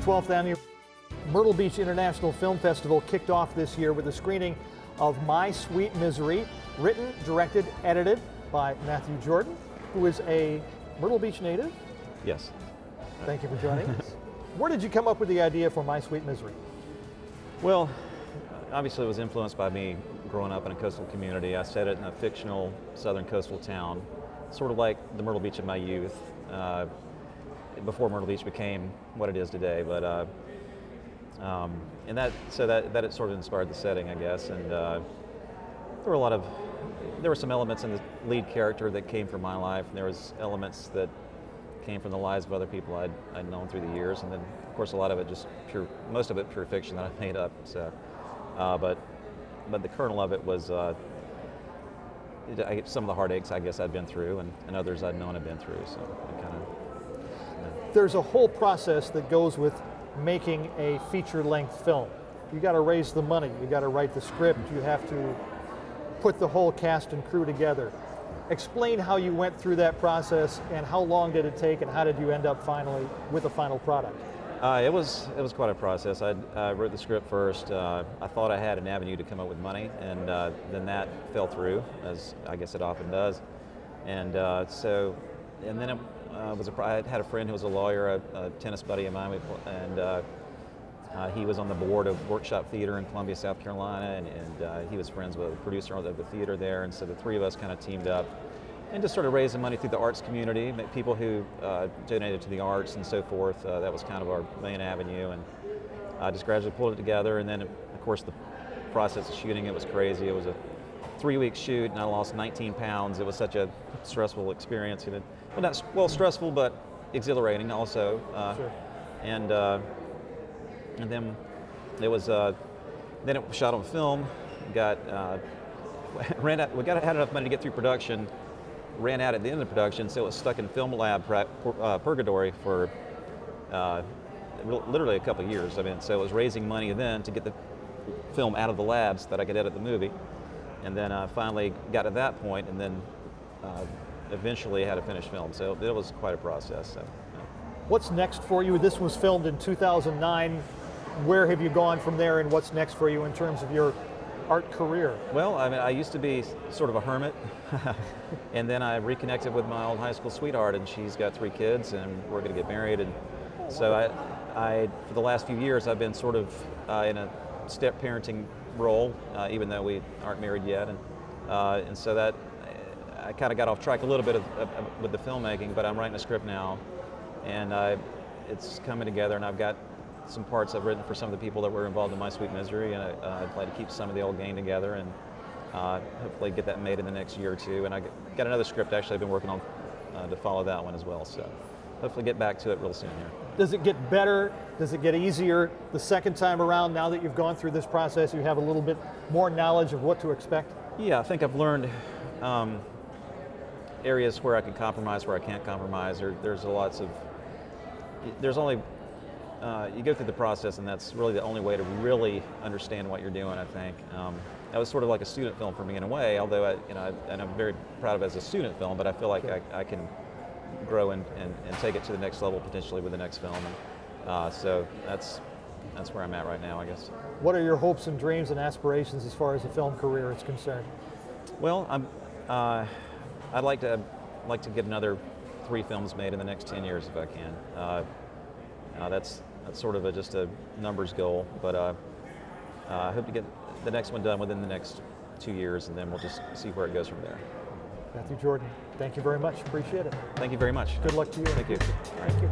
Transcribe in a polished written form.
12th Annual Myrtle Beach International Film Festival kicked off this year with a screening of My Sweet Misery, written, directed, edited by Matthew Jordan, who is a Myrtle Beach native. Yes. Thank you for joining us. Where did you come up with the idea for My Sweet Misery? Well, obviously it was influenced by me growing up in a coastal community. I set it in a fictional southern coastal town, sort of like the Myrtle Beach of my youth, before Myrtle Beach became what it is today. But and that it sort of inspired the setting, I guess. And there were some elements in the lead character that came from my life, and there was elements that came from the lives of other people I'd known through the years, and then of course a lot of it just most of it pure fiction that I made up. So, but the kernel of it was some of the heartaches I guess I'd been through, and others I'd known had been through. So it kind of. There's a whole process that goes with making a feature-length film. You got to raise the money, you got to write the script, you have to put the whole cast and crew together. Explain how you went through that process, and how long did it take, and how did you end up finally with a final product? It was quite a process. I wrote the script first. I thought I had an avenue to come up with money, and then that fell through, as I guess it often does. And then I had a friend who was a lawyer, a tennis buddy of mine, and he was on the board of Workshop Theater in Columbia, South Carolina, and he was friends with the producer of the theater there, and so the three of us kind of teamed up and just started raising money through the arts community, people who donated to the arts and so forth. That was kind of our main avenue, and I just gradually pulled it together. And then, of course, the process of shooting it was crazy. It was a 3-week shoot, and I lost 19 pounds. It was such a stressful experience. Well, stressful, but exhilarating also. Sure. And then it was then it was shot on film. Had enough money to get through production. Ran out at the end of the production, so it was stuck in film lab purgatory for literally a couple of years. I mean, so it was raising money then to get the film out of the labs so that I could edit the movie, and then finally got to that point, and then eventually had a finished film. So it was quite a process. So, What's next for you? This was filmed in 2009. Where have you gone from there, and what's next for you in terms of your art career? Well, I mean, I used to be sort of a hermit, and then I reconnected with my old high school sweetheart, and she's got 3 kids, and we're going to get married. And so I for the last few years, I've been sort of in a step parenting role, even though we aren't married yet, and so that I kind of got off track a little bit with the filmmaking. But I'm writing a script now, and it's coming together, and I've got some parts I've written for some of the people that were involved in My Sweet Misery, and I'd like to keep some of the old gang together, and hopefully get that made in the next year or two. And I got another script actually I've been working on to follow that one as well, so hopefully get back to it real soon here. Does it get better? Does it get easier the second time around? Now that you've gone through this process, you have a little bit more knowledge of what to expect? Yeah, I think I've learned areas where I can compromise, where I can't compromise. There's only you go through the process, and that's really the only way to really understand what you're doing, I think. That was sort of like a student film for me in a way, although and I'm very proud of it as a student film, but I feel like I can grow and take it to the next level potentially with the next film. And so that's where I'm at right now, I guess. What are your hopes and dreams and aspirations as far as the film career is concerned? Well, I'd like to get another 3 films made in the next 10 years if I can. That's sort of just a numbers goal, but I hope to get the next one done within the next 2 years, and then we'll just see where it goes from there. Matthew Jordan, thank you very much. Appreciate it. Thank you very much. Good luck to you. Thank you. Thank you.